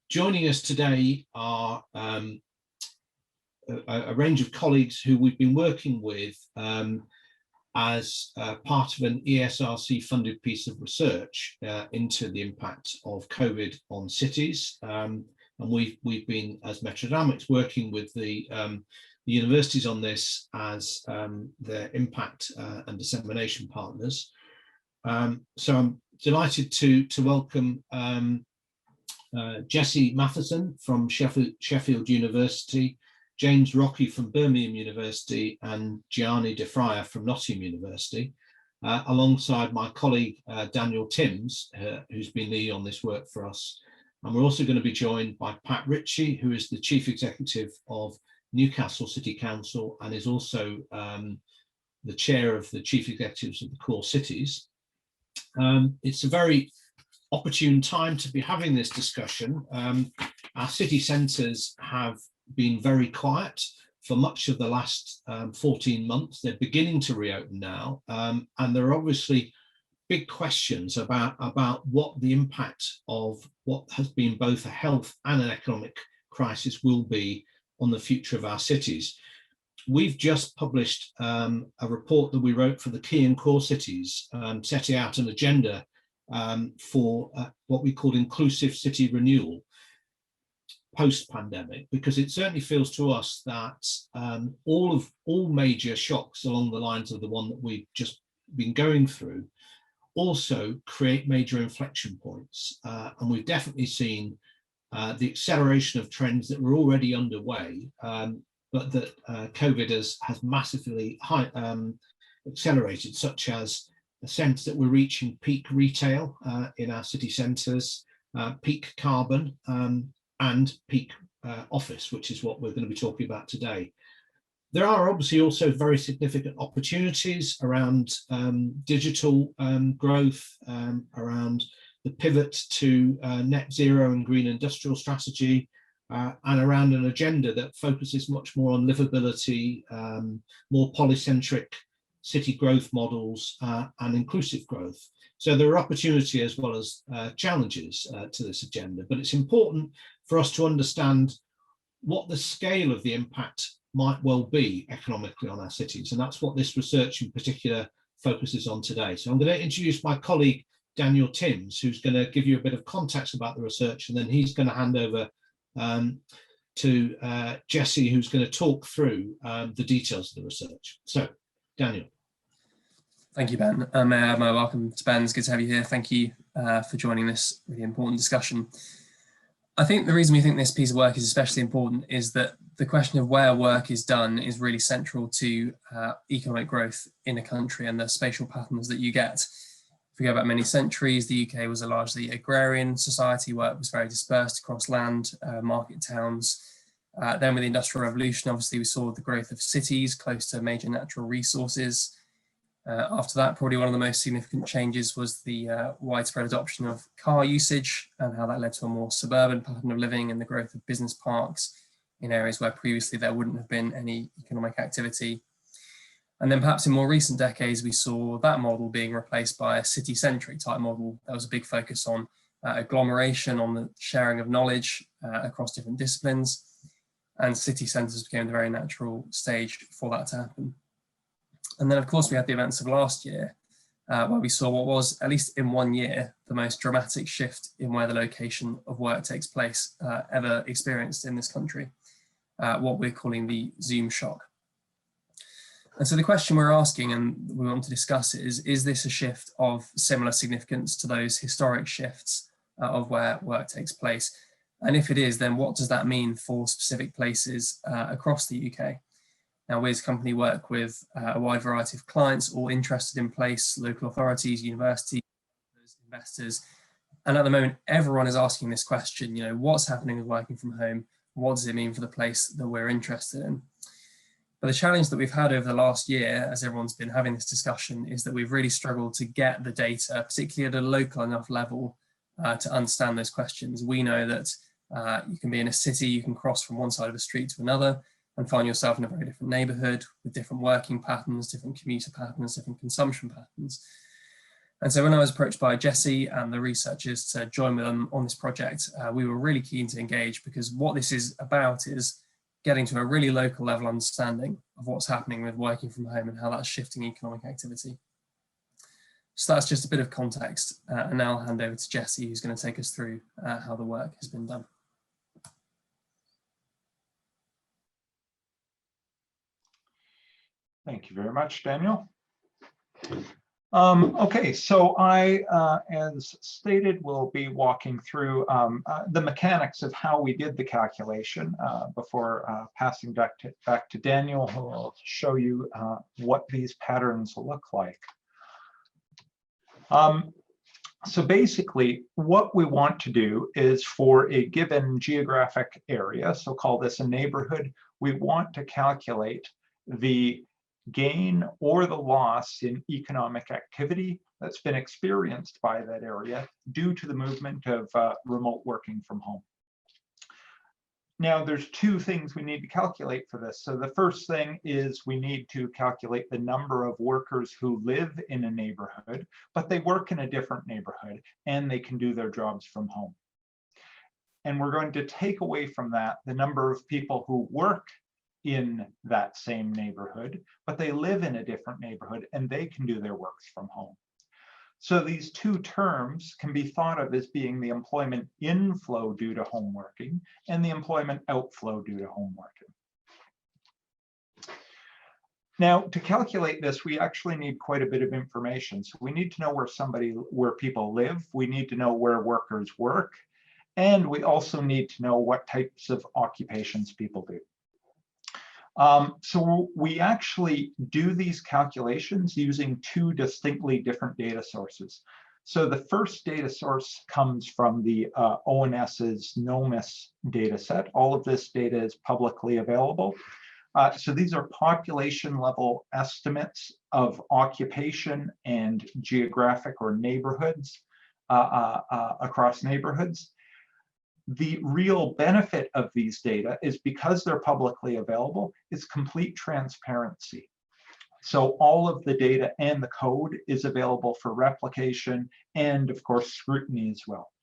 Joining us today are a range of colleagues who we've been working with as part of an ESRC funded piece of research into the impact of COVID on cities. And we've been, as Metrodynamics, working with the universities on this as their impact and dissemination partners. So I'm delighted to welcome Jessie Matheson from Sheffield University, James Rocky from Birmingham University, and Gianni De Fraya from Nottingham University, alongside my colleague Daniel Timms, who's been leading on this work for us. And we're also going to be joined by Pat Ritchie, who is the Chief Executive of Newcastle City Council and is also the Chair of the Chief Executives of the Core Cities. It's a very opportune time to be having this discussion. Our city centres have been very quiet for much of the last 14 months. They're beginning to reopen now, and there are obviously big questions about what the impact of what has been both a health and an economic crisis will be on the future of our cities. We've just published a report that we wrote for the key and core cities, setting out an agenda for what we call inclusive city renewal post-pandemic, because it certainly feels to us that all major shocks along the lines of the one that we've just been going through also create major inflection points, and we've definitely seen the acceleration of trends that were already underway, but that COVID has massively accelerated, such as a sense that we're reaching peak retail in our city centres, peak carbon, and peak office, which is what we're going to be talking about today. There are obviously also very significant opportunities around digital growth, around the pivot to net zero and green industrial strategy, and around an agenda that focuses much more on livability, more polycentric city growth models, and inclusive growth. So there are opportunity as well as challenges to this agenda, but it's important for us to understand what the scale of the impact might well be economically on our cities, and that's what this research in particular focuses on today. So I'm going to introduce my colleague Daniel Timms, who's going to give you a bit of context about the research, and then he's going to hand over to Jessie, who's going to talk through the details of the research. So, Daniel. Thank you, Ben. My welcome to Ben. It's good to have you here. Thank you for joining this really important discussion. I think the reason we think this piece of work is especially important is that the question of where work is done is really central to economic growth in a country and the spatial patterns that you get. If we go back many centuries, the UK was a largely agrarian society. Work was very dispersed across land, market towns. Then with the Industrial Revolution, obviously we saw the growth of cities close to major natural resources. After that, probably one of the most significant changes was the widespread adoption of car usage and how that led to a more suburban pattern of living and the growth of business parks in areas where previously there wouldn't have been any economic activity. And then perhaps in more recent decades, we saw that model being replaced by a city-centric type model. There was a big focus on agglomeration, on the sharing of knowledge across different disciplines, and city centres became the very natural stage for that to happen. And then, of course, we had the events of last year, where we saw what was, at least in 1 year, the most dramatic shift in where the location of work takes place ever experienced in this country, what we're calling the Zoomshock. And so the question we're asking and we want to discuss is this a shift of similar significance to those historic shifts of where work takes place? And if it is, then what does that mean for specific places across the UK? Now, we as a company work with a wide variety of clients, all interested in place, local authorities, universities, investors. And at the moment, everyone is asking this question, you know, what's happening with working from home? What does it mean for the place that we're interested in? But the challenge that we've had over the last year, as everyone's been having this discussion, is that we've really struggled to get the data, particularly at a local enough level, to understand those questions. We know that you can be in a city, you can cross from one side of the street to another and find yourself in a very different neighbourhood with different working patterns, different commuter patterns, different consumption patterns. And so when I was approached by Jesse and the researchers to join with them on this project, we were really keen to engage, because what this is about is getting to a really local level understanding of what's happening with working from home and how that's shifting economic activity. So that's just a bit of context, and now I'll hand over to Jesse, who's going to take us through how the work has been done. Thank you very much, Daniel. Okay, so I, as stated, will be walking through the mechanics of how we did the calculation before passing back to Daniel, who will show you what these patterns look like. So basically, what we want to do is, for a given geographic area, so call this a neighborhood, we want to calculate the gain or the loss in economic activity that's been experienced by that area due to the movement of remote working from home. Now, there's two things we need to calculate for this. So the first thing is we need to calculate the number of workers who live in a neighborhood, but they work in a different neighborhood and they can do their jobs from home. And we're going to take away from that the number of people who work in that same neighborhood, but they live in a different neighborhood and they can do their works from home. So these two terms can be thought of as being the employment inflow due to home working and the employment outflow due to home working. Now, to calculate this, we actually need quite a bit of information. So we need to know where people live, we need to know where workers work, and we also need to know what types of occupations people do. So we actually do these calculations using two distinctly different data sources. So the first data source comes from the ONS's NOMIS data set. All of this data is publicly available. So these are population level estimates of occupation and geographic or neighborhoods across neighborhoods. The real benefit of these data is, because they're publicly available, is complete transparency. So all of the data and the code is available for replication and, of course, scrutiny as well.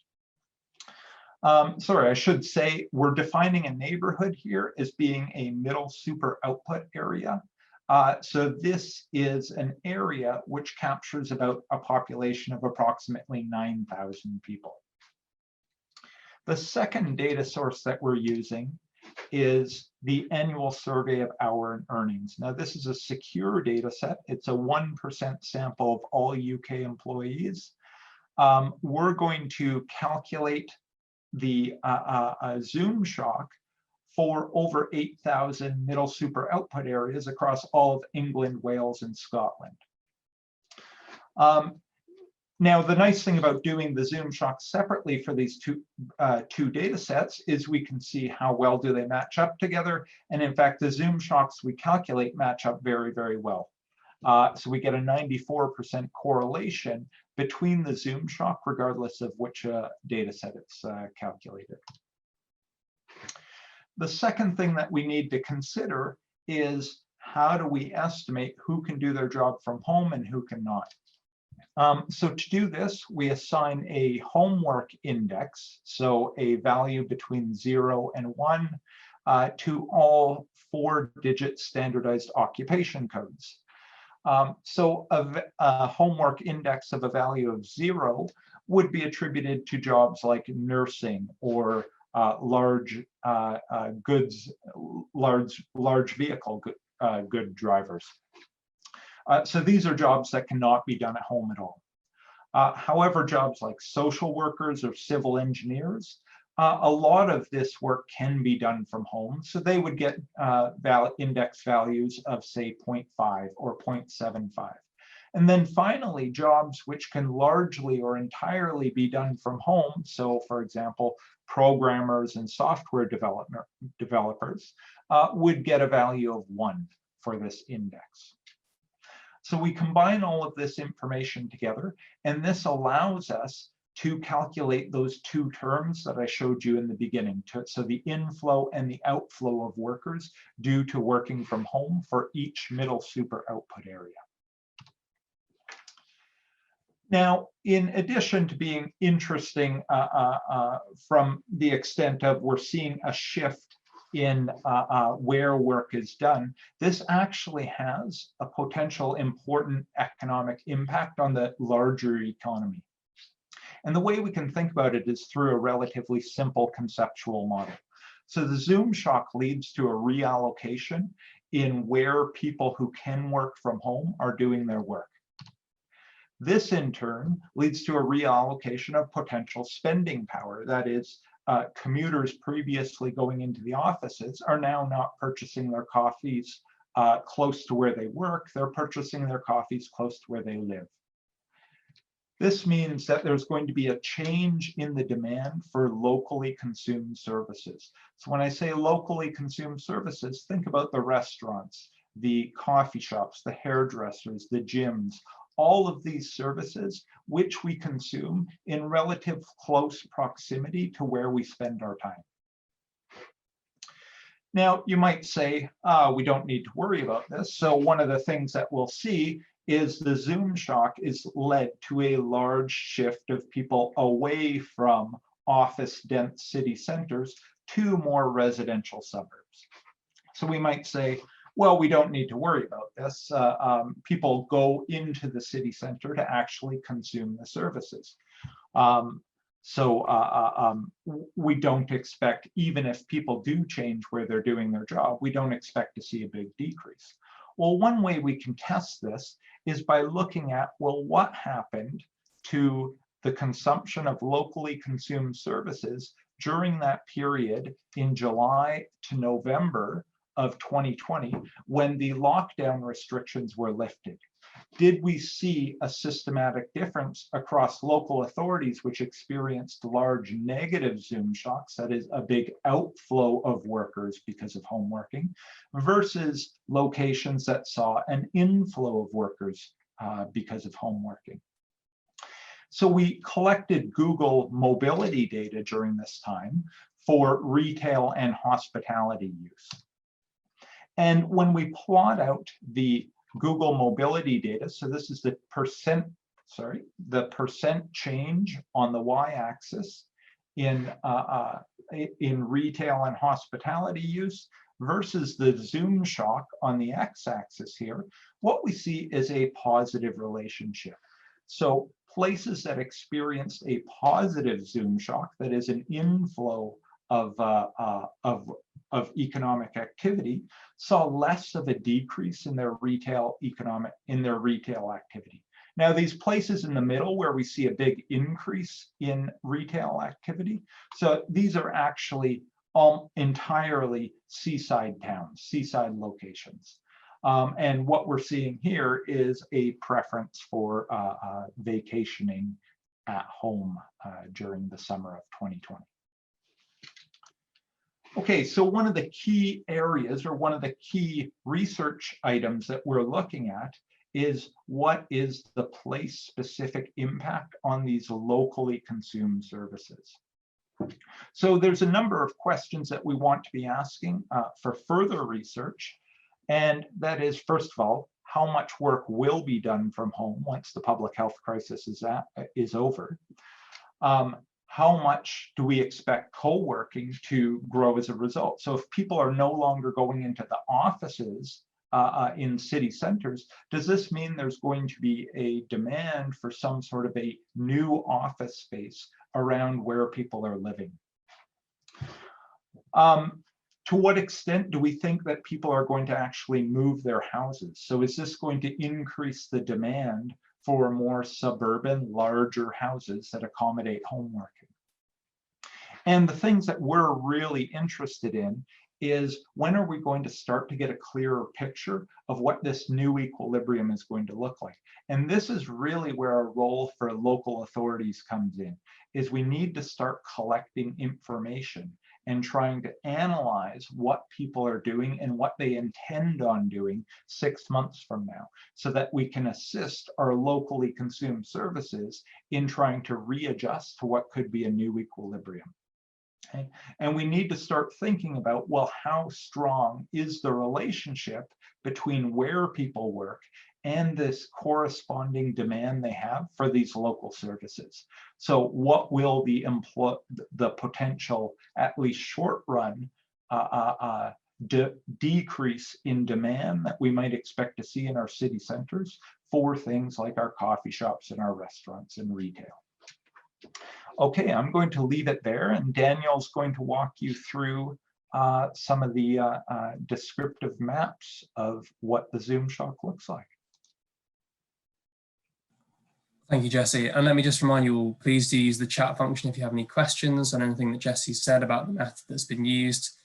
Sorry, I should say we're defining a neighborhood here as being a middle super output area. So this is an area which captures about a population of approximately 9,000 people. The second data source that we're using is the annual survey of hour and earnings. Now, this is a secure data set. It's a 1% sample of all UK employees. We're going to calculate the Zoomshock for over 8,000 middle super output areas across all of England, Wales, and Scotland. Now, the nice thing about doing the Zoomshock separately for these two data sets is we can see how well do they match up together. And in fact, the Zoomshocks we calculate match up very, very well. So we get a 94% correlation between the Zoomshock, regardless of which data set it's calculated. The second thing that we need to consider is, how do we estimate who can do their job from home and who cannot? So to do this, we assign a homework index, so a value between 0 and 1, to all 4-digit standardized occupation codes. So a homework index of a value of 0 would be attributed to jobs like nursing or large vehicle good drivers. So these are jobs that cannot be done at home at all. However, jobs like social workers or civil engineers, a lot of this work can be done from home. So they would get index values of, say, 0.5 or 0.75. And then finally, jobs which can largely or entirely be done from home. So, for example, programmers and software developers would get a value of 1 for this index. So we combine all of this information together, and this allows us to calculate those two terms that I showed you in the beginning. So the inflow and the outflow of workers due to working from home for each middle super output area. Now, in addition to being interesting from the extent of we're seeing a shift in where work is done, this actually has a potential important economic impact on the larger economy. And the way we can think about it is through a relatively simple conceptual model. So the Zoomshock leads to a reallocation in where people who can work from home are doing their work. This in turn leads to a reallocation of potential spending power. That is, commuters previously going into the offices are now not purchasing their coffees close to where they work. They're purchasing their coffees close to where they live. This means that there's going to be a change in the demand for locally consumed services. So when I say locally consumed services, think about the restaurants, the coffee shops, the hairdressers, the gyms, all of these services which we consume in relative close proximity to where we spend our time. Now, you might say, we don't need to worry about this. So one of the things that we'll see is the Zoomshock is led to a large shift of people away from office-dense city centers to more residential suburbs. So we might say, well, we don't need to worry about this. People go into the city center to actually consume the services. We don't expect, even if people do change where they're doing their job, we don't expect to see a big decrease. Well, one way we can test this is by looking at, well, what happened to the consumption of locally consumed services during that period in July to November of 2020, when the lockdown restrictions were lifted? Did we see a systematic difference across local authorities which experienced large negative Zoom shocks, that is a big outflow of workers because of home working, versus locations that saw an inflow of workers because of home working? So we collected Google mobility data during this time for retail and hospitality use. And when we plot out the Google mobility data, so this is the percent change on the y-axis in retail and hospitality use versus the Zoomshock on the x-axis here, what we see is a positive relationship. So places that experienced a positive Zoomshock, that is an inflow of economic activity, saw less of a decrease in their retail activity. Now, these places in the middle where we see a big increase in retail activity, so these are actually entirely seaside towns, seaside locations. And what we're seeing here is a preference for vacationing at home during the summer of 2020. Okay, so one of the key areas, or one of the key research items that we're looking at, is what is the place-specific impact on these locally consumed services. So there's a number of questions that we want to be asking for further research. And that is, first of all, how much work will be done from home once the public health crisis is over? How much do we expect co-working to grow as a result? So if people are no longer going into the offices in city centers, does this mean there's going to be a demand for some sort of a new office space around where people are living? To what extent do we think that people are going to actually move their houses? So is this going to increase the demand for more suburban, larger houses that accommodate home working? And the things that we're really interested in is, when are we going to start to get a clearer picture of what this new equilibrium is going to look like? And this is really where our role for local authorities comes in, is we need to start collecting information and trying to analyze what people are doing and what they intend on doing 6 months from now, so that we can assist our locally consumed services in trying to readjust to what could be a new equilibrium. Okay. And we need to start thinking about, well, how strong is the relationship between where people work and this corresponding demand they have for these local services. So what will the potential, at least short run, decrease in demand that we might expect to see in our city centers for things like our coffee shops and our restaurants and retail? Okay, I'm going to leave it there, and Daniel's going to walk you through some of the descriptive maps of what the Zoomshock looks like. Thank you, Jesse. And let me just remind you all, please do use the chat function if you have any questions on anything that Jesse said about the method that's been used.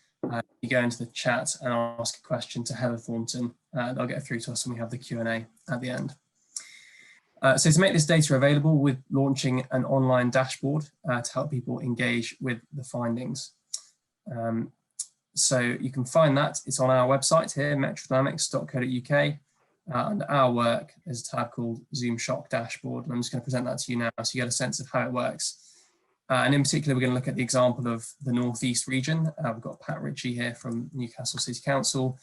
You go into the chat and ask a question to Heather Thornton. They'll get through to us when we have the Q&A at the end. So to make this data available, we're launching an online dashboard to help people engage with the findings. So you can find that. It's on our website here, metrodynamics.co.uk. Under our work, there's a tab called Zoomshock Dashboard, and I'm just going to present that to you now so you get a sense of how it works. And in particular, we're going to look at the example of the Northeast region. We've got Pat Ritchie here from Newcastle City Council.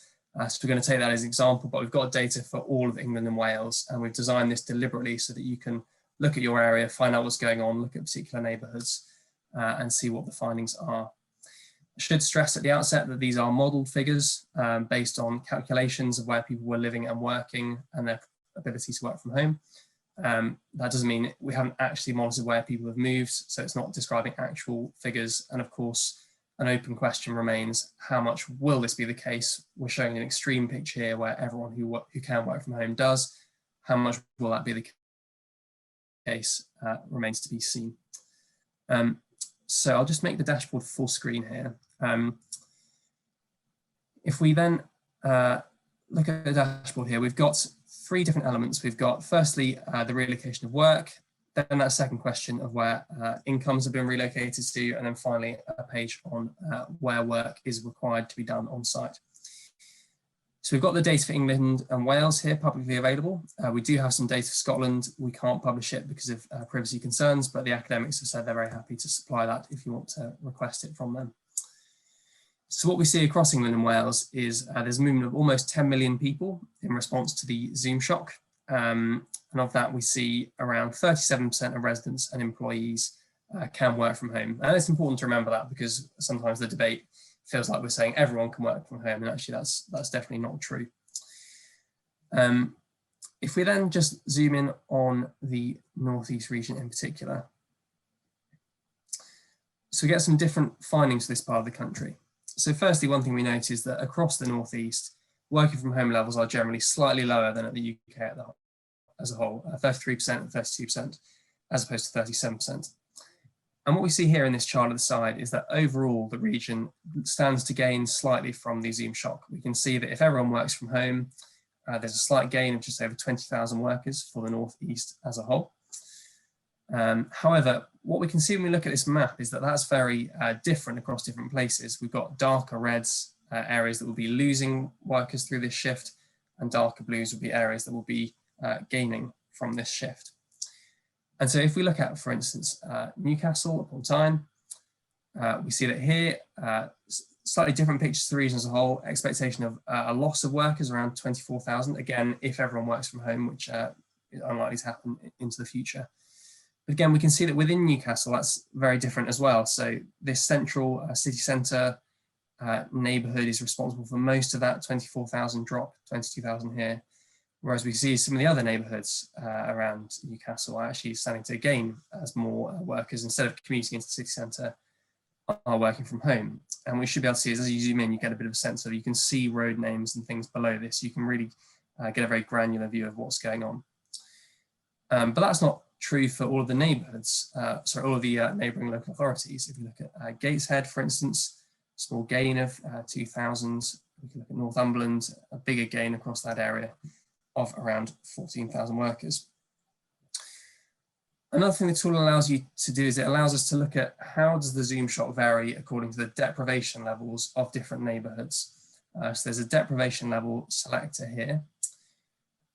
So we're going to take that as an example, but we've got data for all of England and Wales, and we've designed this deliberately so that you can look at your area, find out what's going on, look at particular neighbourhoods, and see what the findings are. I should stress at the outset that these are modelled figures based on calculations of where people were living and working and their ability to work from home. That doesn't mean we haven't actually monitored where people have moved, so it's not describing actual figures. And of course, an open question remains, how much will this be the case? We're showing an extreme picture here where everyone who can work from home does. How much will that be the case remains to be seen. So I'll just make the dashboard full screen here. If we then look at the dashboard here, we've got three different elements. We've got firstly the relocation of work, then that second question of where incomes have been relocated to, and then finally a page on where work is required to be done on site. So we've got the data for England and Wales here publicly available. We do have some data for Scotland. We can't publish it because of privacy concerns, but the academics have said they're very happy to supply that if you want to request it from them. So what we see across England and Wales is there's a movement of almost 10 million people in response to the Zoomshock. And of that, we see around 37% of residents and employees can work from home. And it's important to remember that because sometimes the debate feels like we're saying everyone can work from home, and actually that's definitely not true. If we then just zoom in on the Northeast region in particular, so we get some different findings for this part of the country. So firstly, one thing we note is that across the Northeast, working from home levels are generally slightly lower than at the UK as a whole, 33% and 32%, as opposed to 37%. And what we see here in this chart at the side is that overall the region stands to gain slightly from the Zoomshock. We can see that if everyone works from home, there's a slight gain of just over 20,000 workers for the Northeast as a whole. However, what we can see when we look at this map is that that's very different across different places. We've got darker reds, areas that will be losing workers through this shift, and darker blues will be areas that will be gaining from this shift. And so if we look at, for instance, Newcastle upon Tyne, we see that here, slightly different pictures to the region as a whole, expectation of a loss of workers around 24,000, again, if everyone works from home, which is unlikely to happen into the future. But again, we can see that within Newcastle, that's very different as well. So this central city centre neighbourhood is responsible for most of that 24,000 drop, 22,000 here. Whereas we see some of the other neighbourhoods around Newcastle are actually starting to gain as more workers, instead of commuting into the city centre, are working from home. And we should be able to see, as you zoom in, you get a bit of a sense of, you can see road names and things below this. You can really get a very granular view of what's going on. But that's not true for all of the neighbourhoods, all of the neighbouring local authorities. If you look at Gateshead, for instance, small gain of 2,000. We can look at Northumberland, a bigger gain across that area of around 14,000 workers. Another thing the tool allows you to do is it allows us to look at how does the Zoomshock vary according to the deprivation levels of different neighbourhoods. So there's a deprivation level selector here.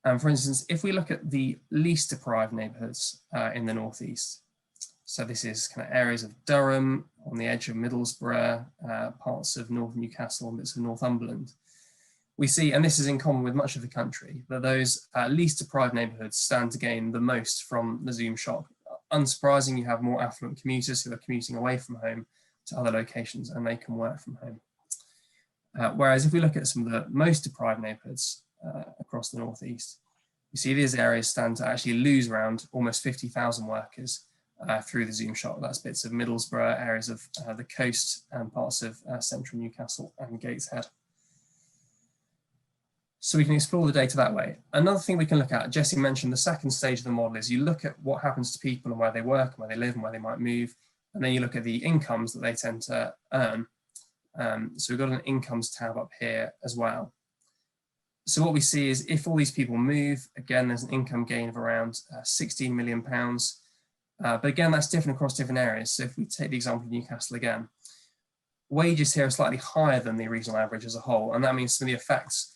And for instance, if we look at the least deprived neighbourhoods in the Northeast, so this is kind of areas of Durham, on the edge of Middlesbrough, parts of North Newcastle and bits of Northumberland. we see, and this is in common with much of the country, that those least deprived neighbourhoods stand to gain the most from the Zoom shock. Unsurprising, you have more affluent commuters who are commuting away from home to other locations, and they can work from home. Whereas if we look at some of the most deprived neighbourhoods across the northeast, you see these areas stand to actually lose around almost 50,000 workers through the Zoom shock. That's bits of Middlesbrough, areas of the coast, and parts of central Newcastle and Gateshead. So we can explore the data that way. Another thing we can look at, Jesse mentioned the second stage of the model, is you look at what happens to people and where they work and where they live and where they might move. And then you look at the incomes that they tend to earn. So we've got an incomes tab up here as well. So what we see is if all these people move, again, there's an income gain of around £16 million. But again, that's different across different areas. So if we take the example of Newcastle again, wages here are slightly higher than the regional average as a whole. And that means some of the effects,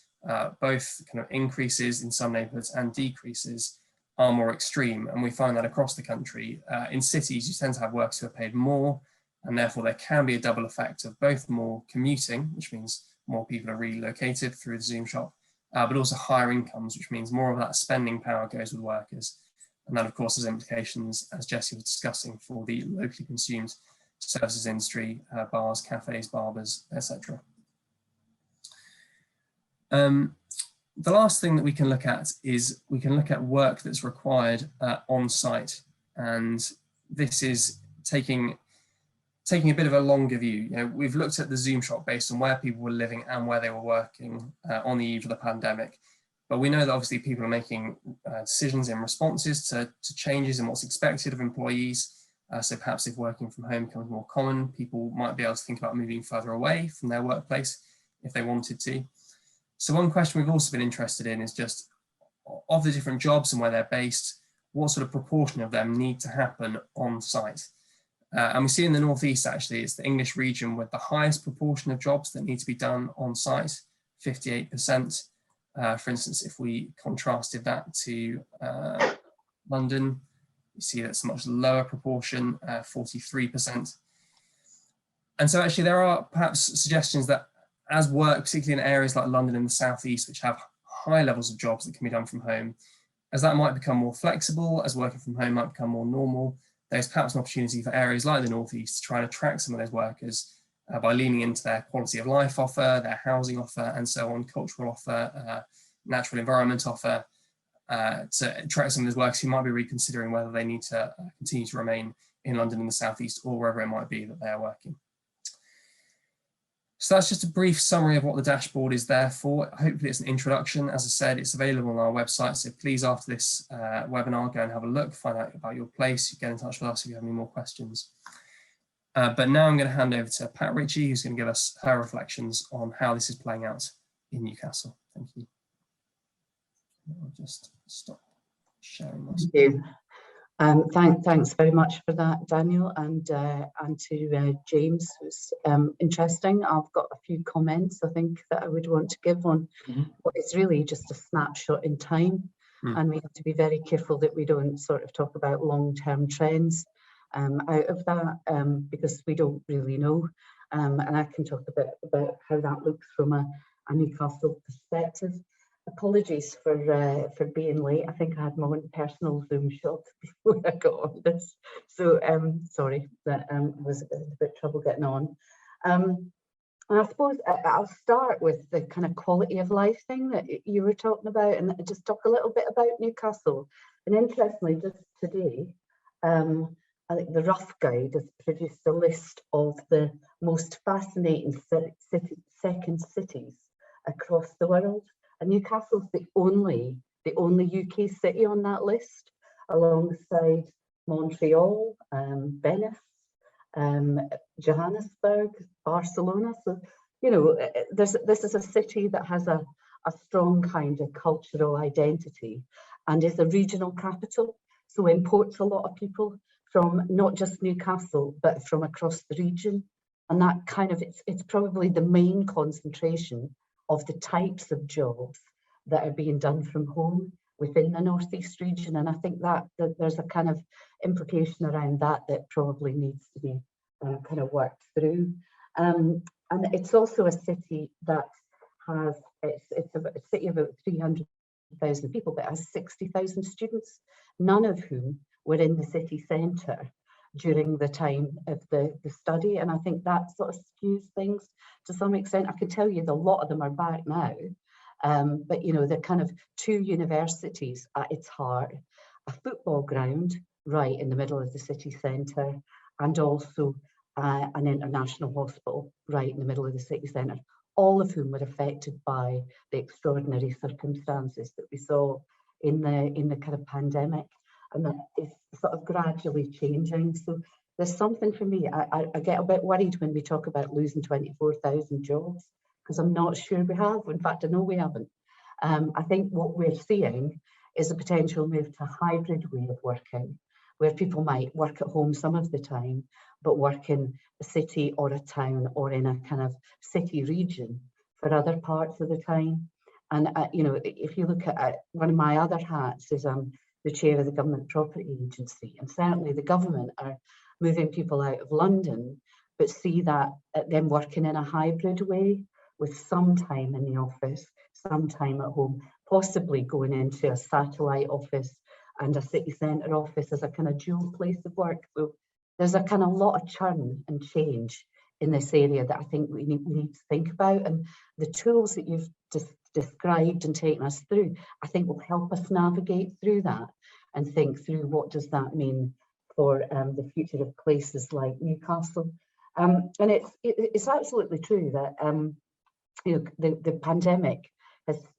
both kind of increases in some neighbourhoods and decreases, are more extreme. And we find that across the country. In cities, you tend to have workers who are paid more, and therefore there can be a double effect of both more commuting, which means more people are relocated through the Zoom shop, but also higher incomes, which means more of that spending power goes with workers. And that, of course, has implications, as Jesse was discussing, for the locally consumed services industry, bars, cafes, barbers, etc. The last thing that we can look at is we can look at work that's required on site, and this is taking a bit of a longer view. You know, we've looked at the Zoom shop based on where people were living and where they were working on the eve of the pandemic, but we know that obviously people are making decisions in responses to changes in what's expected of employees. So perhaps if working from home becomes more common, people might be able to think about moving further away from their workplace if they wanted to. So one question we've also been interested in is just, of the different jobs and where they're based, what sort of proportion of them need to happen on site? And we see in the northeast, actually, it's the English region with the highest proportion of jobs that need to be done on site, 58%. For instance, if we contrasted that to London, you see that's a much lower proportion, 43%. And so actually there are perhaps suggestions that as work, particularly in areas like London and the southeast, which have high levels of jobs that can be done from home, as that might become more flexible, as working from home might become more normal, there's perhaps an opportunity for areas like the northeast to try and attract some of those workers by leaning into their quality of life offer, their housing offer, and so on, cultural offer, natural environment offer, to attract some of those workers who might be reconsidering whether they need to continue to remain in London and the southeast, or wherever it might be that they are working. So that's just a brief summary of what the dashboard is there for. Hopefully it's an introduction. As I said, it's available on our website. So please, after this webinar, go and have a look, find out about your place, get in touch with us if you have any more questions. But now I'm going to hand over to Pat Ritchie, who's going to give us her reflections on how this is playing out in Newcastle. Thank you. I'll just stop sharing my screen. Thanks very much for that, Daniel, and to James. It was interesting. I've got a few comments I think that I would want to give on what is really just a snapshot in time, and we have to be very careful that we don't sort of talk about long-term trends out of that, because we don't really know, and I can talk a bit about how that looks from a Newcastle perspective. Apologies for being late. I think I had my own personal Zoom shot before I got on this, so sorry that was a bit trouble getting on. And I suppose I'll start with the kind of quality of life thing that you were talking about, and just talk a little bit about Newcastle. And interestingly, just today, I think the Rough Guide has produced a list of the most fascinating second cities across the world. And Newcastle's the only UK city on that list, alongside Montreal, Venice, Johannesburg, Barcelona. So, you know, this is a city that has a strong kind of cultural identity and is a regional capital. So imports a lot of people from not just Newcastle, but from across the region. And that kind of, it's probably the main concentration of the types of jobs that are being done from home within the Northeast region. And I think that there's a kind of implication around that probably needs to be kind of worked through. And it's also a city that has it's a city of about 300,000 people, but it has 60,000 students, none of whom were in the city centre during the time of the study. And I think that sort of skews things to some extent. I can tell you that a lot of them are back now, but you know, they're kind of two universities at its heart, a football ground right in the middle of the city centre, and also an international hospital right in the middle of the city centre, all of whom were affected by the extraordinary circumstances that we saw in the kind of pandemic, and that is sort of gradually changing. So there's something for me, I get a bit worried when we talk about losing 24,000 jobs, because I'm not sure we have. In fact, I know we haven't. I think what we're seeing is a potential move to a hybrid way of working, where people might work at home some of the time, but work in a city or a town or in a kind of city region for other parts of the time. And you know, if you look at one of my other hats is the chair of the Government Property Agency, and certainly the government are moving people out of London, but see that them working in a hybrid way with some time in the office, some time at home, possibly going into a satellite office and a city centre office as a kind of dual place of work. So there's a kind of lot of churn and change in this area that I think we need to think about, and the tools that you've described and taken us through, I think will help us navigate through that and think through what does that mean for the future of places like Newcastle. And it's absolutely true that you know, the pandemic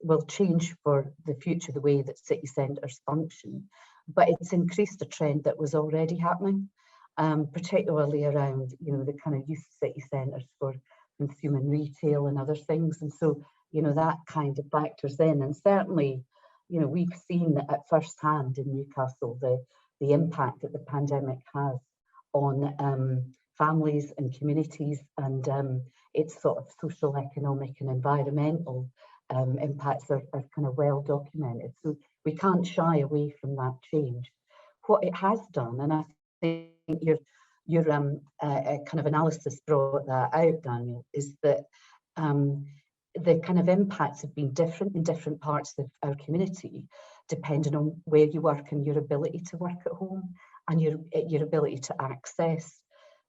will change for the future the way that city centres function, but it's increased a trend that was already happening, particularly around, you know, the kind of use of city centres for consumer retail and other things. And so, you know, that kind of factors in. And certainly, you know, we've seen at first hand in Newcastle the impact that the pandemic has on families and communities, and its sort of social, economic and environmental impacts are kind of well documented. So we can't shy away from that change. What it has done, and I think your kind of analysis brought that out, Daniel, is that the kind of impacts have been different in different parts of our community, depending on where you work and your ability to work at home and your ability to access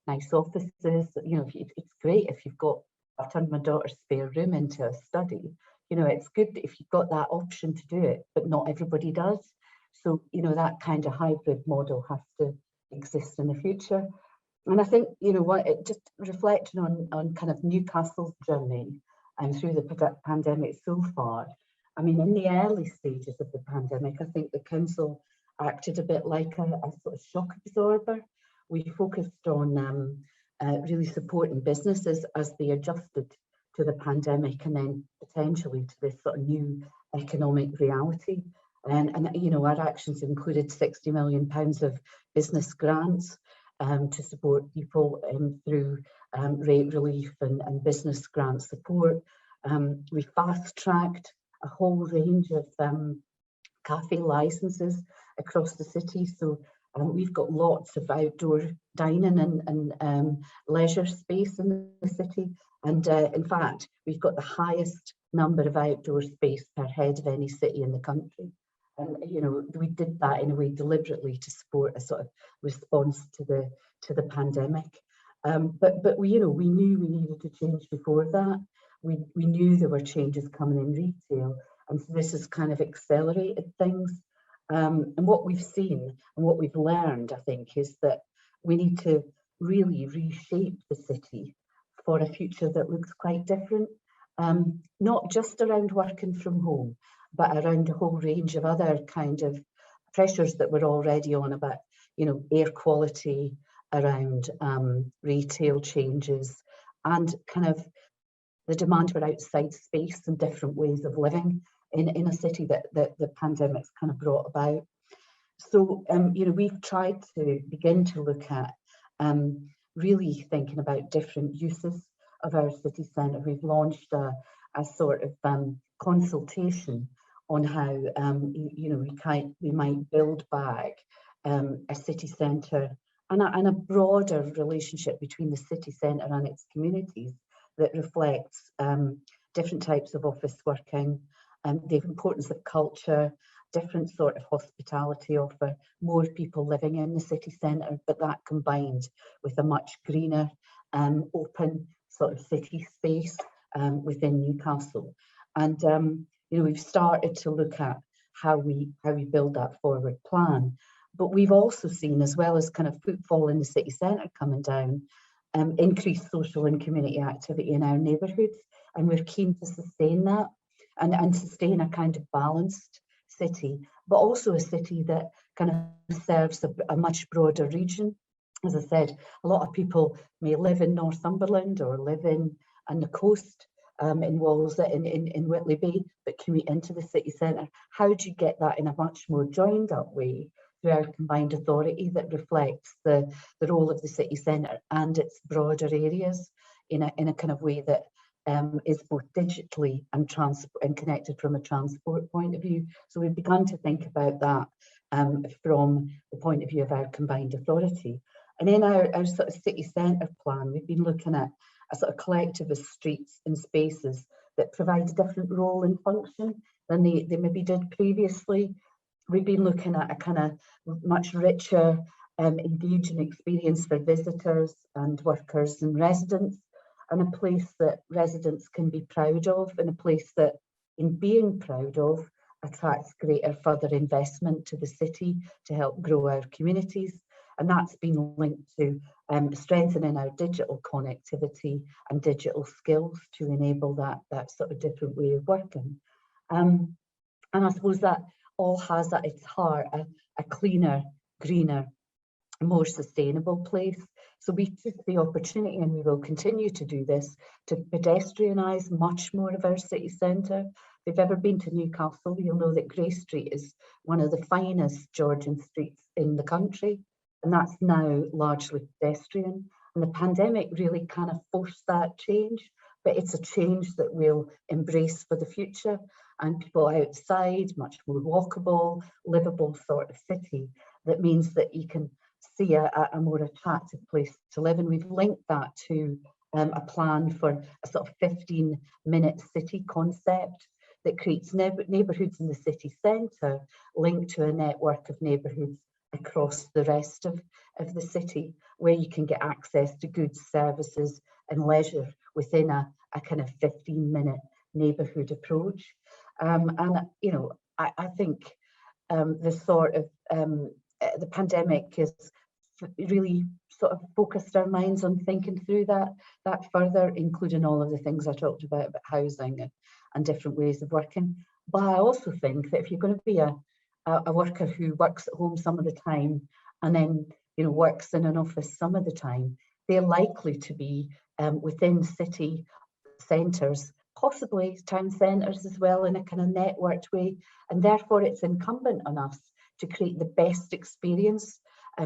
nice offices. You know, it's great if you've got, I've turned my daughter's spare room into a study. You know, it's good if you've got that option to do it, but not everybody does. So, you know, that kind of hybrid model has to exist in the future. And I think, you know, what just reflecting on kind of Newcastle's journey and through the pandemic so far. I mean, in the early stages of the pandemic, I think the council acted a bit like a sort of shock absorber. We focused on really supporting businesses as they adjusted to the pandemic and then potentially to this sort of new economic reality. And you know, our actions included £60 million of business grants to support people through rate relief and business grant support. We fast-tracked a whole range of cafe licenses across the city. So we've got lots of outdoor dining and leisure space in the city. And in fact, we've got the highest number of outdoor space per head of any city in the country. And you know, we did that in a way deliberately to support a sort of response to the pandemic. But we, you know, we knew we needed to change before that. We knew there were changes coming in retail, and so this has kind of accelerated things. And what we've seen and what we've learned, I think, is that we need to really reshape the city for a future that looks quite different, not just around working from home, but around a whole range of other kind of pressures that we're already on about, you know, air quality, around retail changes, and kind of the demand for outside space and different ways of living in a city that the pandemic's kind of brought about. So, you know, we've tried to begin to look at really thinking about different uses of our city centre. We've launched a sort of consultation on how, you know, we might build back a city centre and a broader relationship between the city centre and its communities that reflects different types of office working, the importance of culture, different sort of hospitality offer, more people living in the city centre, but that combined with a much greener, open sort of city space within Newcastle. And you know, we've started to look at how we build that forward plan. But we've also seen, as well as kind of footfall in the city centre coming down, increased social and community activity in our neighbourhoods, and we're keen to sustain that and sustain a kind of balanced city, but also a city that kind of serves a much broader region. As I said, a lot of people may live in Northumberland or live on the coast in Walsall, in Whitley Bay, but commute into the city centre. How do you get that in a much more joined up way through our combined authority that reflects the role of the city centre and its broader areas in a kind of way that is both digitally and connected from a transport point of view? So we've begun to think about that from the point of view of our combined authority. And in our sort of city centre plan, we've been looking at a sort of collective of streets and spaces that provide a different role and function than they maybe did previously. We've been looking at a kind of much richer, engaging experience for visitors and workers and residents, and a place that residents can be proud of, and a place that, in being proud of, attracts greater further investment to the city to help grow our communities. And that's been linked to strengthening our digital connectivity and digital skills to enable that sort of different way of working. And I suppose that all has at its heart a cleaner, greener, more sustainable place. So we took the opportunity, and we will continue to do this, to pedestrianise much more of our city centre. If you've ever been to Newcastle, you'll know that Grey Street is one of the finest Georgian streets in the country, and that's now largely pedestrian. And the pandemic really kind of forced that change, but it's a change that we'll embrace for the future, and people outside, much more walkable, livable sort of city that means that you can see a more attractive place to live. And we've linked that to a plan for a sort of 15-minute city concept that creates neighbourhoods in the city centre linked to a network of neighbourhoods across the rest of the city, where you can get access to goods, services and leisure within a kind of 15-minute neighbourhood approach. And you know, I think the sort of the pandemic has really sort of focused our minds on thinking through that further, including all of the things I talked about housing and different ways of working. But I also think that if you're going to be a worker who works at home some of the time and then, you know, works in an office some of the time, they're likely to be within city centres, possibly town centres as well, in a kind of networked way. And therefore it's incumbent on us to create the best experience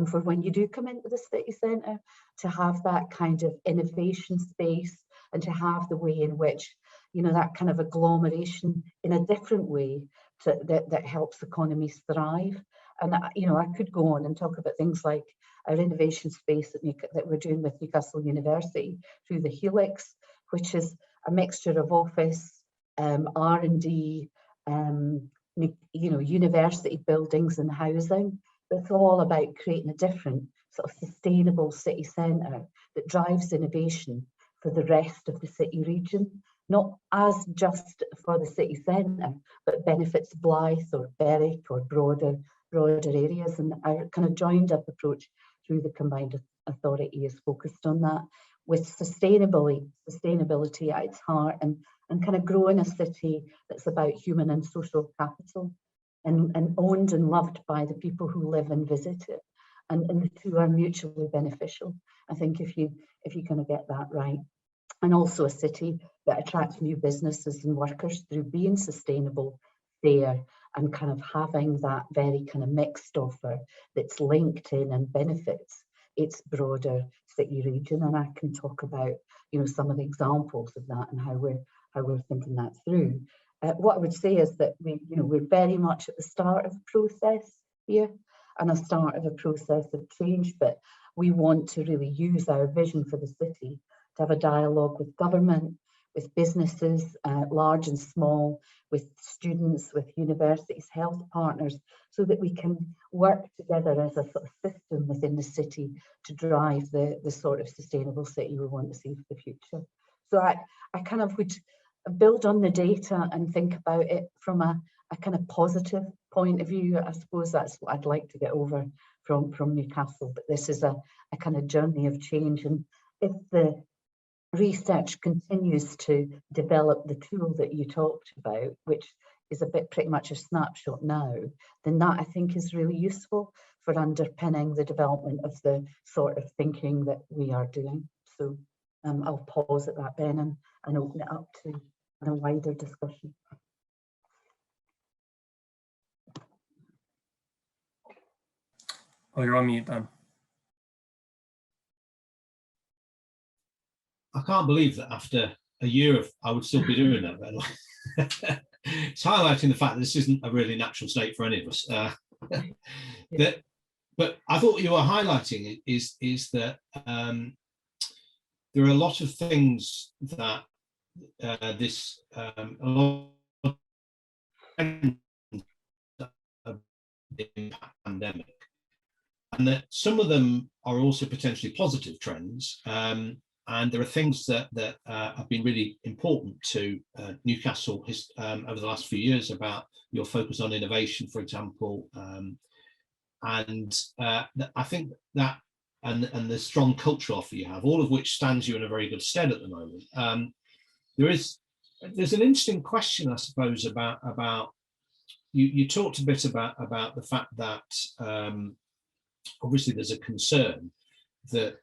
for when you do come into the city centre, to have that kind of innovation space and to have the way in which, you know, that kind of agglomeration in a different way that helps economies thrive. And, you know, I could go on and talk about things like our innovation space that we're doing with Newcastle University through the Helix, which is a mixture of office, R&D, you know, university buildings and housing. It's all about creating a different sort of sustainable city centre that drives innovation for the rest of the city region, not as just for the city centre, but benefits Blyth or Berwick or broader areas. And our kind of joined up approach through the combined authority is focused on that, with sustainability at its heart, and kind of growing a city that's about human and social capital, and owned and loved by the people who live and visit it, and the two are mutually beneficial. I think if you're going to get that right. And also a city that attracts new businesses and workers through being sustainable, fair, and kind of having that very kind of mixed offer that's linked in and benefits its broader city region. And I can talk about, you know, some of the examples of that and how we're thinking that through. What I would say is that we're very much at the start of a process here, and a start of a process of change, but we want to really use our vision for the city to have a dialogue with government, businesses, large and small, with students, with universities, health partners, so that we can work together as a sort of system within the city to drive the sort of sustainable city we want to see for the future. So I kind of would build on the data and think about it from a kind of positive point of view. I suppose that's what I'd like to get over from Newcastle, but this is a kind of journey of change. And if the research continues to develop the tool that you talked about, which is a bit pretty much a snapshot now, then that I think is really useful for underpinning the development of the sort of thinking that we are doing. So I'll pause at that, Ben, and open it up to a wider discussion. Oh, you're on mute, Ben. I can't believe that after a year of, I would still be doing that, by the way. It's highlighting the fact that this isn't a really natural state for any of us. But I thought what you were highlighting is that there are a lot of things that this a lot of the pandemic, and that some of them are also potentially positive trends. And there are things that have been really important to Newcastle over the last few years about your focus on innovation, for example. And I think that and the strong cultural offer you have, all of which stands you in a very good stead at the moment. There's an interesting question, I suppose, about you talked a bit about the fact that obviously there's a concern that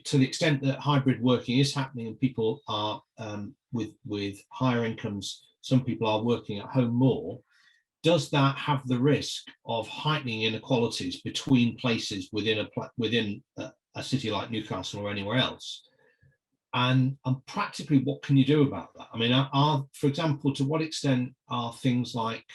to the extent that hybrid working is happening and people are with higher incomes, some people are working at home more. Does that have the risk of heightening inequalities between places within a city like Newcastle or anywhere else? And practically, what can you do about that? I mean, for example, to what extent are things like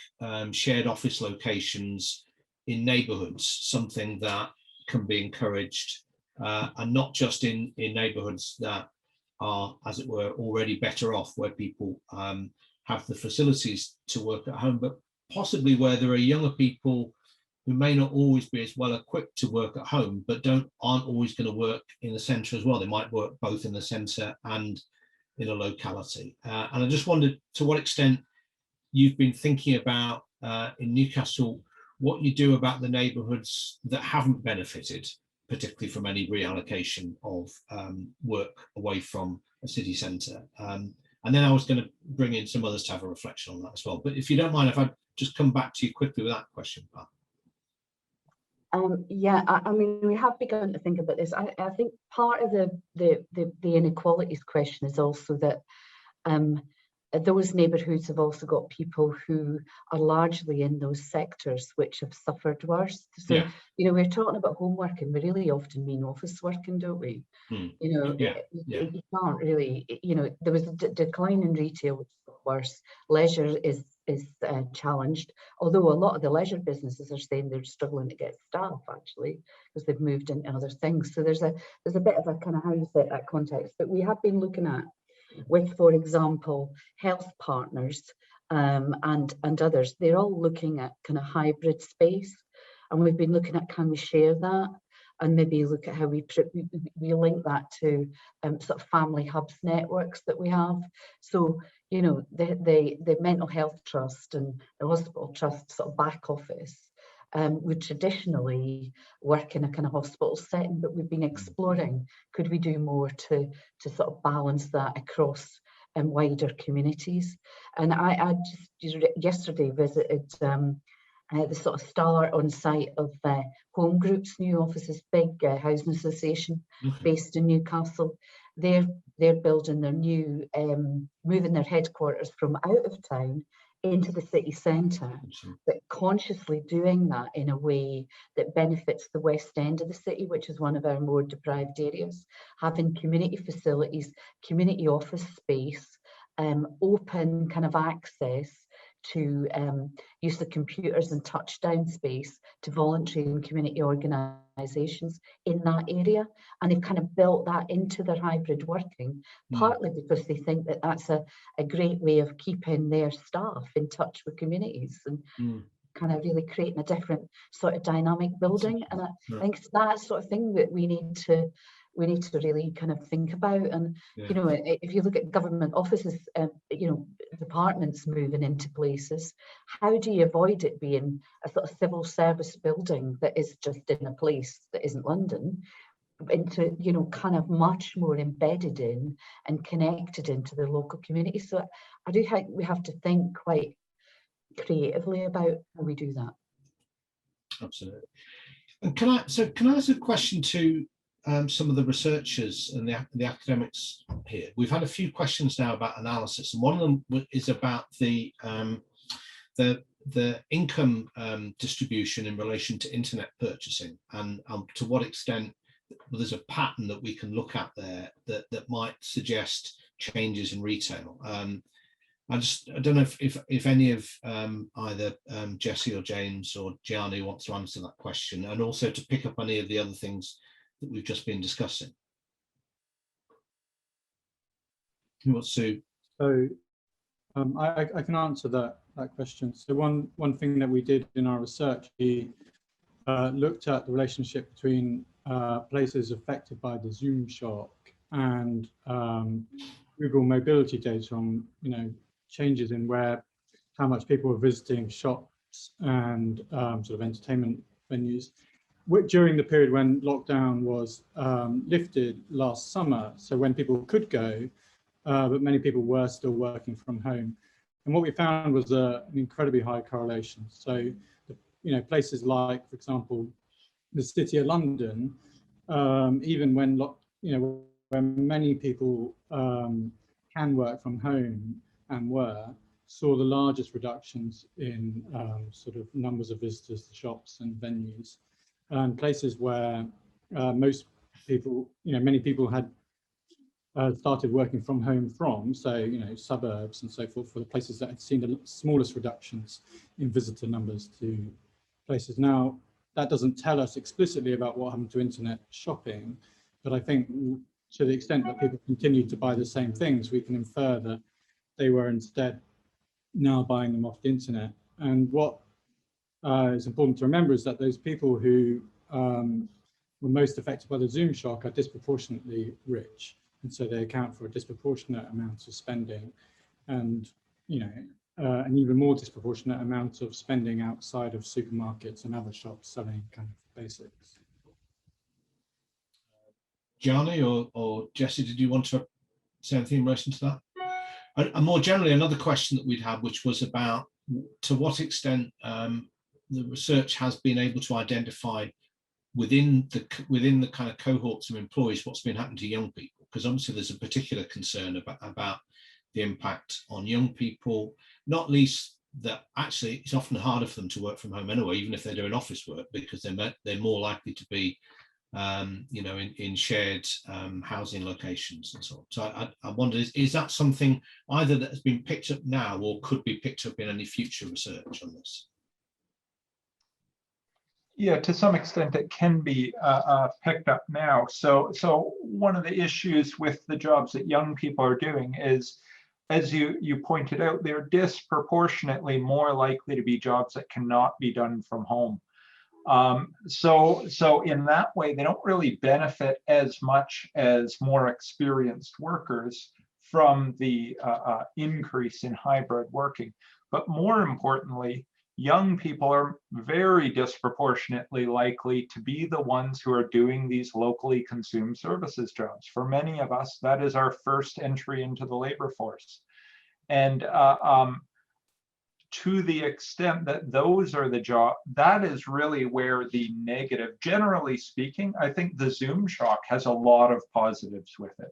shared office locations in neighbourhoods something that can be encouraged? And not just in neighbourhoods that are, as it were, already better off, where people have the facilities to work at home, but possibly where there are younger people who may not always be as well equipped to work at home, but aren't always going to work in the centre as well. They might work both in the centre and in a locality. And I just wondered to what extent you've been thinking about in Newcastle what you do about the neighbourhoods that haven't benefited particularly from any reallocation of work away from a city centre. And then I was going to bring in some others to have a reflection on that as well. But if you don't mind, if I just come back to you quickly with that question, Pat. Yeah, I mean, we have begun to think about this. I think part of the inequalities question is also that those neighbourhoods have also got people who are largely in those sectors which have suffered worse. So, yeah. You know, we're talking about home working, we really often mean office working, don't we? You know, you can't really, you know, there was a decline in retail, which got worse. Leisure is challenged, although a lot of the leisure businesses are saying they're struggling to get staff, actually, because they've moved into other things. So there's a bit of a kind of how you set that context. But we have been looking at, with, for example, health partners and others, they're all looking at kind of hybrid space, and we've been looking at, can we share that, and maybe look at how we link that to sort of family hubs networks that we have. So, you know, the mental health trust and the hospital trust sort of back office would traditionally work in a kind of hospital setting, but we've been exploring, could we do more to sort of balance that across wider communities? And I just yesterday visited the sort of star on site of Home Group's new offices, big housing association based in Newcastle. They're building their new, moving their headquarters from out of town into the city centre, but consciously doing that in a way that benefits the west end of the city, which is one of our more deprived areas, having community facilities, community office space, open kind of access to use the computers and touchdown space to voluntary and community organisations in that area. And they've kind of built that into their hybrid working, partly because they think that that's a great way of keeping their staff in touch with communities and kind of really creating a different sort of dynamic building. And I think it's that sort of thing that we need to really kind of think about. And you know, if you look at government offices, you know, departments moving into places, how do you avoid it being a sort of civil service building that is just in a place that isn't London, into, you know, kind of much more embedded in and connected into the local community? So I do think we have to think quite creatively about how we do that. Absolutely. And can I ask a question to some of the researchers and the academics here? We've had a few questions now about analysis, and one of them is about the income distribution in relation to internet purchasing, and to what extent there's a pattern that we can look at there that might suggest changes in retail. I don't know if any of either Jesse or James or Gianni wants to answer that question, and also to pick up any of the other things that we've just been discussing. Who wants to? So I can answer that question. So one thing that we did in our research, we looked at the relationship between places affected by the Zoomshock and Google mobility data on, you know, changes in how much people were visiting shops and sort of entertainment venues during the period when lockdown was lifted last summer. So when people could go, but many people were still working from home. And what we found was an incredibly high correlation. So, you know, places like, for example, the City of London, even when, you know, when many people can work from home and saw the largest reductions in sort of numbers of visitors to shops and venues. And places where most people, you know, many people had started working from home from, so, you know, suburbs and so forth, for the places that had seen the smallest reductions in visitor numbers to places. Now, that doesn't tell us explicitly about what happened to internet shopping, but I think to the extent that people continued to buy the same things, we can infer that they were instead now buying them off the internet. And what is important to remember is that those people who were most affected by the Zoom shock are disproportionately rich, and so they account for a disproportionate amount of spending, and, you know, an even more disproportionate amount of spending outside of supermarkets and other shops selling kind of basics. Gianni or Jesse, did you want to say anything in relation to that? And more generally, another question that we'd had, which was about to what extent the research has been able to identify within the kind of cohorts of employees what's been happening to young people, because obviously there's a particular concern about the impact on young people, not least that actually it's often harder for them to work from home anyway, even if they're doing office work, because they're more likely to be you know, in shared housing locations and so on. So I wonder, is that something either that has been picked up now or could be picked up in any future research on this? Yeah, to some extent it can be picked up now. So one of the issues with the jobs that young people are doing is, as you pointed out, they're disproportionately more likely to be jobs that cannot be done from home. So in that way, they don't really benefit as much as more experienced workers from the increase in hybrid working. But more importantly, young people are very disproportionately likely to be the ones who are doing these locally consumed services jobs. For many of us, that is our first entry into the labor force. And to the extent that those are the jobs, that is really where the negative, generally speaking, I think the Zoom shock has a lot of positives with it,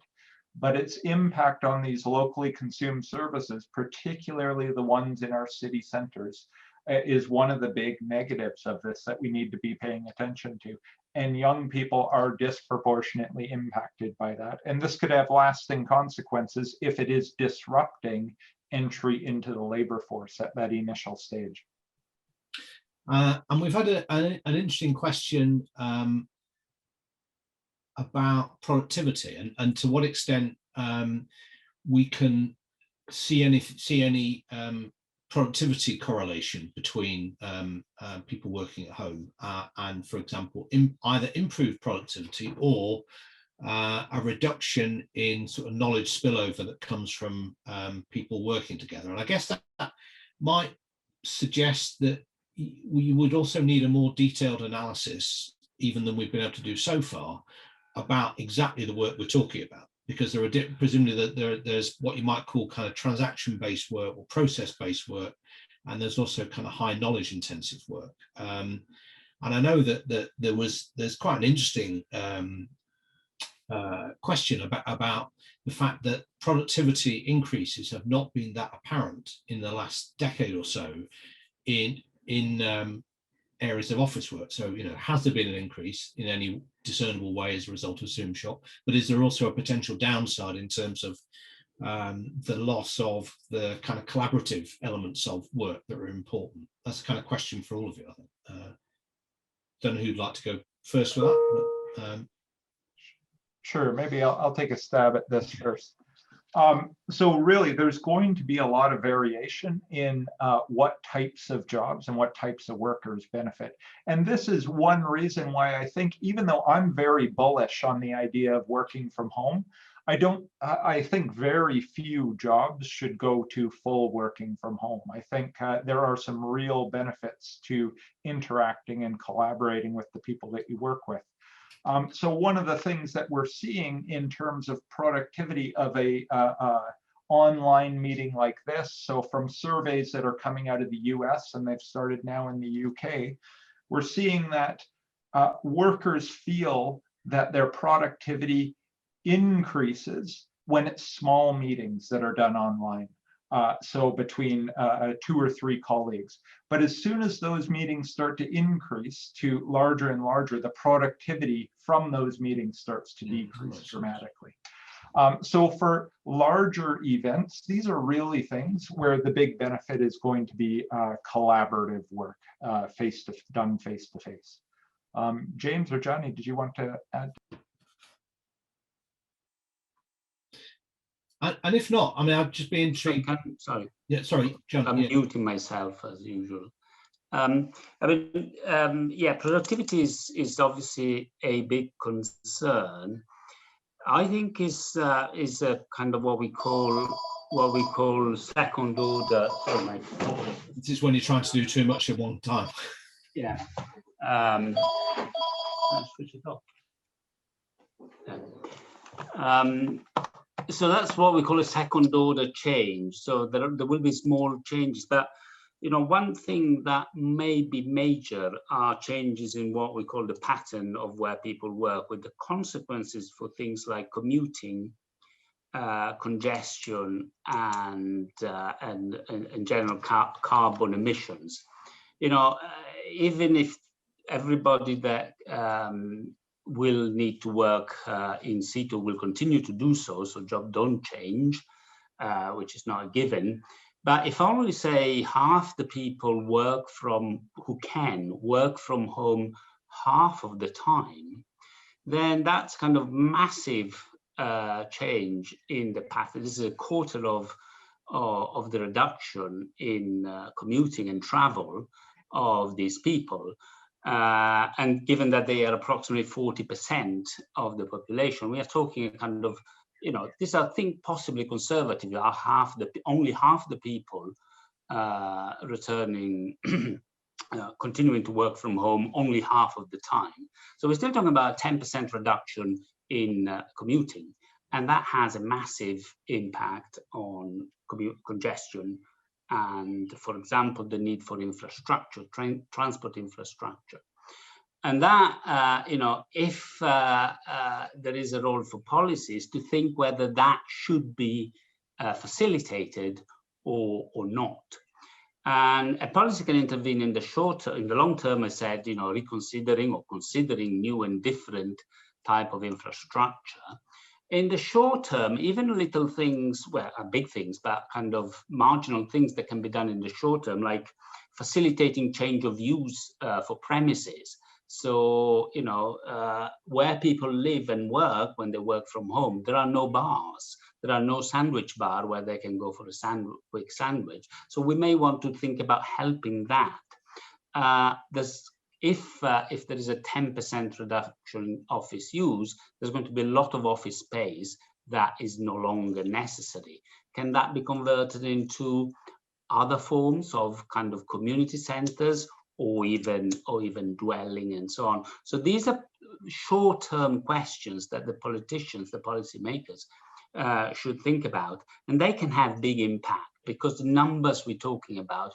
but its impact on these locally consumed services, particularly the ones in our city centers, is one of the big negatives of this that we need to be paying attention to. And young people are disproportionately impacted by that. And this could have lasting consequences if it is disrupting entry into the labor force at that initial stage. And we've had an interesting question about productivity and to what extent we can see any productivity correlation between people working at home and, for example, either improved productivity or a reduction in sort of knowledge spillover that comes from people working together. And I guess that might suggest that we would also need a more detailed analysis, even than we've been able to do so far, about exactly the work we're talking about, because there are presumably that there's what you might call kind of transaction-based work or process-based work, and there's also kind of high knowledge-intensive work. And I know that there's quite an interesting question about the fact that productivity increases have not been that apparent in the last decade or so in areas of office work. So, has there been an increase in any discernible way as a result of Zoomshock? But is there also a potential downside in terms of the loss of the kind of collaborative elements of work that are important? That's the kind of question for all of you, I think. Don't know who'd like to go first for that. But, sure, maybe I'll take a stab at this first. So really, there's going to be a lot of variation in what types of jobs and what types of workers benefit. And this is one reason why I think, even though I'm very bullish on the idea of working from home, I think very few jobs should go to full working from home. I think there are some real benefits to interacting and collaborating with the people that you work with. So one of the things that we're seeing in terms of productivity of a online meeting like this, so from surveys that are coming out of the US and they've started now in the UK, we're seeing that workers feel that their productivity increases when it's small meetings that are done online. So between 2 or 3 colleagues. But as soon as those meetings start to increase to larger and larger, the productivity from those meetings starts to decrease dramatically. So for larger events, these are really things where the big benefit is going to be collaborative work, done face to face. James or Johnny, did you want to add? And if not, I mean, I'd just be intrigued. Sorry. Yeah, sorry, John. I'm muting myself as usual. Yeah, productivity is obviously a big concern. I think is a kind of what we call second order. Oh my God. This is when you're trying to do too much at one time. Yeah. Switch it off. So that's what we call a second order change. So there will be small changes, but one thing that may be major are changes in what we call the pattern of where people work, with the consequences for things like commuting, congestion, and general carbon emissions. Even if everybody that will need to work in situ will continue to do so jobs don't change, which is not a given. But if only, say, half the people who can work from home half of the time, then that's kind of massive change in the pattern. This is a quarter of the reduction in commuting and travel of these people. And given that they are approximately 40% of the population, we are talking kind of, these are, I think, possibly conservative, are only half the people returning, continuing to work from home only half of the time. So we're still talking about a 10% reduction in commuting, and that has a massive impact on congestion and, for example, the need for infrastructure, transport infrastructure. And that, if there is a role for policies to think whether that should be facilitated or not. And a policy can intervene in the short term. In the long term, I said, reconsidering or considering new and different type of infrastructure. in the short term, even little things, well, big things, but kind of marginal things that can be done in the short term, like facilitating change of use for premises. So, you know, where people live and work when they work from home, there are no bars. There are no sandwich bar where they can go for a quick sandwich. So we may want to think about helping that. If there is a 10% reduction in office use, there's going to be a lot of office space that is no longer necessary. Can that be converted into other forms of kind of community centers, or even dwelling and so on? So these are short-term questions that the politicians, the policymakers, should think about, and they can have big impact, because the numbers we're talking about,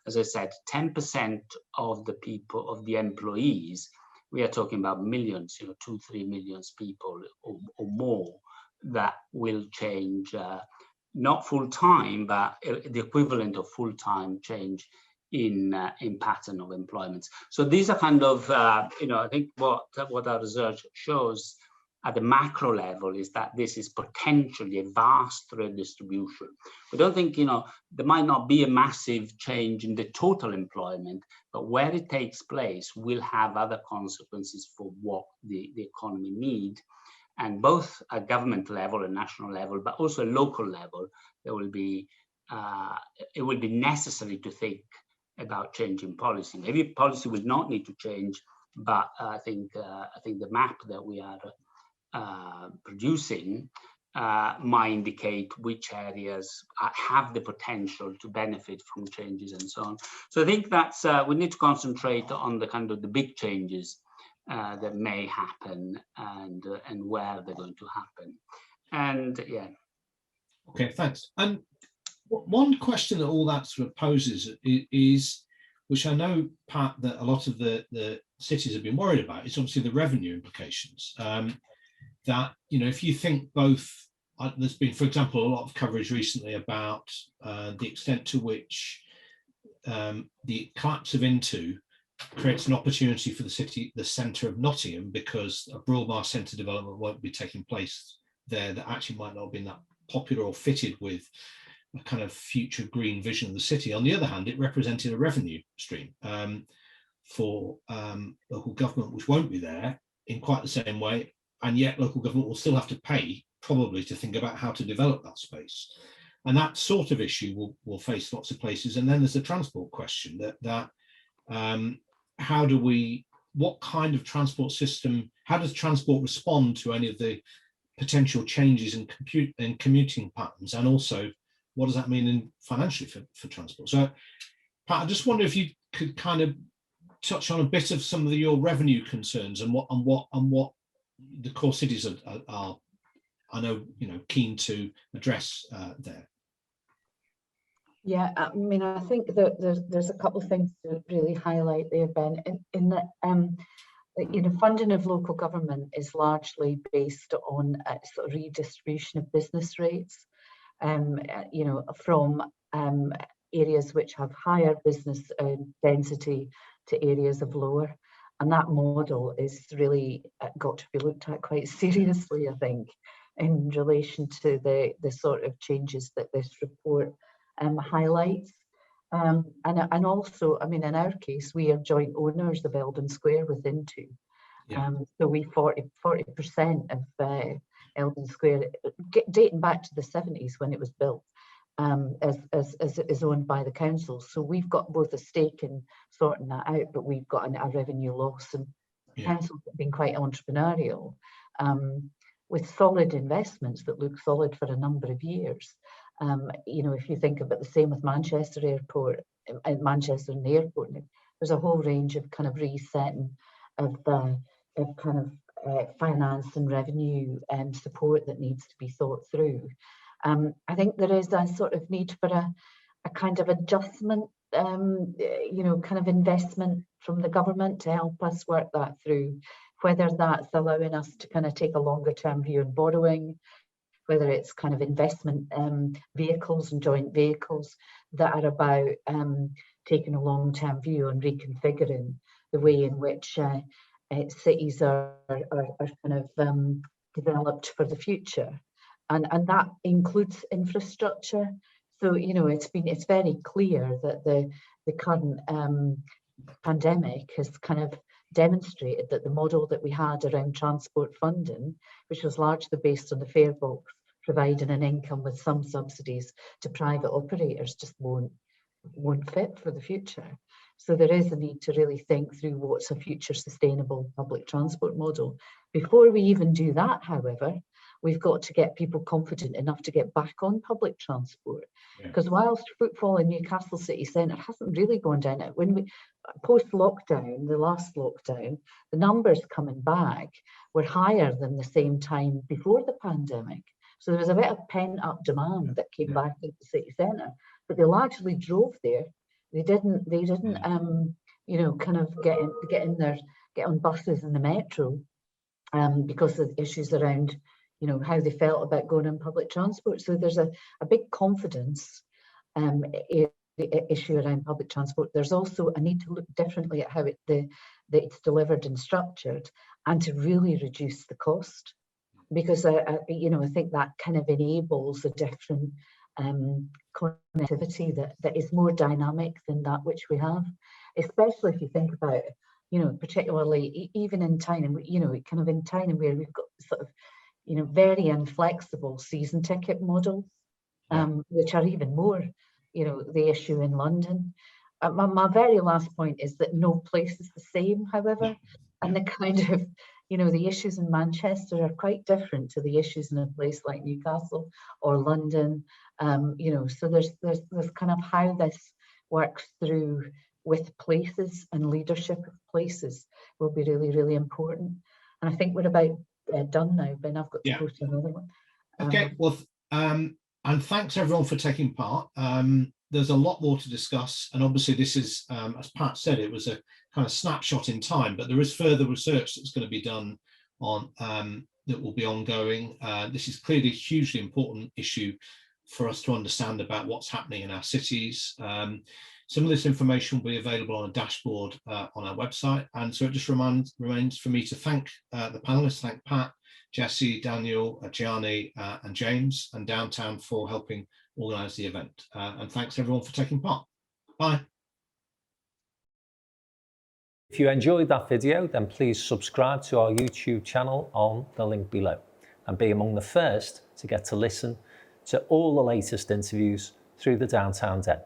as I said, 10% of the people, of the employees, we are talking about millions, 2-3 million people or more, that will change, not full time, but the equivalent of full time change in pattern of employment. So these are kind of, I think what our research shows at the macro level is that this is potentially a vast redistribution. We don't think, there might not be a massive change in the total employment, but where it takes place will have other consequences for what the economy needs. And both at government level and national level, but also local level, there will be, it will be necessary to think about changing policy. Maybe policy will not need to change, but I think the map that we are producing might indicate which areas have the potential to benefit from changes and so on. So I think that's we need to concentrate on the kind of the big changes that may happen and where they're going to happen. And yeah. Okay, thanks. And one question that all that sort of poses is, which I know, Pat, that a lot of the cities have been worried about, is obviously the revenue implications. That, if you think both, there's been, for example, a lot of coverage recently about the extent to which the collapse of Into creates an opportunity for the city, the centre of Nottingham, because a Broadmar Centre development won't be taking place there that actually might not have been that popular or fitted with a kind of future green vision of the city. On the other hand, it represented a revenue stream for local government, which won't be there in quite the same way, and yet local government will still have to pay probably to think about how to develop that space. And that sort of issue will face lots of places. And then there's the transport question that what kind of transport system, how does transport respond to any of the potential changes in commuting patterns, and also what does that mean financially for transport? So, Pat, I just wonder if you could kind of touch on a bit of some of your revenue concerns and what the core cities are I know, keen to address there. Yeah, I mean, I think that there's a couple of things to really highlight there, Ben, in that, funding of local government is largely based on a sort of redistribution of business rates, from areas which have higher business density to areas of lower. And that model is really got to be looked at quite seriously, I think, in relation to the sort of changes that this report highlights. And also, I mean, in our case, we are joint owners of Eldon Square with Into. Yeah. So we 40% of Eldon Square, dating back to the 70s when it was built, is owned by the council. So we've got both a stake in sorting that out, but we've got a revenue loss, and councils have been quite entrepreneurial with solid investments that look solid for a number of years. If you think about the same with Manchester Airport, Manchester and the airport, there's a whole range of kind of resetting of finance and revenue support that needs to be thought through. I think there is a sort of need for a kind of adjustment, kind of investment from the government to help us work that through, whether that's allowing us to kind of take a longer term view in borrowing, whether it's kind of investment vehicles and joint vehicles that are about taking a long-term view and reconfiguring the way in which cities are kind of developed for the future, and that includes infrastructure. So it's very clear that the current pandemic has kind of demonstrated that the model that we had around transport funding, which was largely based on the fare box providing an income with some subsidies to private operators, just won't fit for the future. So there is a need to really think through what's a future sustainable public transport model. Before we even do that, however, we've got to get people confident enough to get back on public transport. Because whilst footfall in Newcastle city centre hasn't really gone down, when we post-lockdown, the last lockdown, the numbers coming back were higher than the same time before the pandemic. So there was a bit of pent-up demand that came back into the city centre, but they largely drove there. They didn't kind of get on buses in the metro because of issues around how they felt about going on public transport. So there's a big confidence issue around public transport. There's also a need to look differently at how it's delivered and structured, and to really reduce the cost, because I think that kind of enables a different connectivity that is more dynamic than that which we have, especially if you think about, particularly even in Nottingham, kind of in Nottingham where we've got sort of, very inflexible season ticket models, which are even more, the issue in London. My very last point is that no place is the same, however, and the kind of, the issues in Manchester are quite different to the issues in a place like Newcastle or London. So there's kind of how this works through with places, and leadership of places will be really, really important. And I think we're about done now, Ben. I've got to go to another one. Okay, well, and thanks everyone for taking part. There's a lot more to discuss, and obviously this is, as Pat said, it was a kind of snapshot in time, but there is further research that's going to be done on that will be ongoing. This is clearly a hugely important issue for us to understand about what's happening in our cities. Some of this information will be available on a dashboard on our website, and so it just remains for me to thank the panelists, thank Pat, Jesse, Daniel, Gianni, and James, and Downtown for helping organise the event. And thanks everyone for taking part. Bye. If you enjoyed that video, then please subscribe to our YouTube channel on the link below, and be among the first to get to listen to all the latest interviews through the Downtown Den.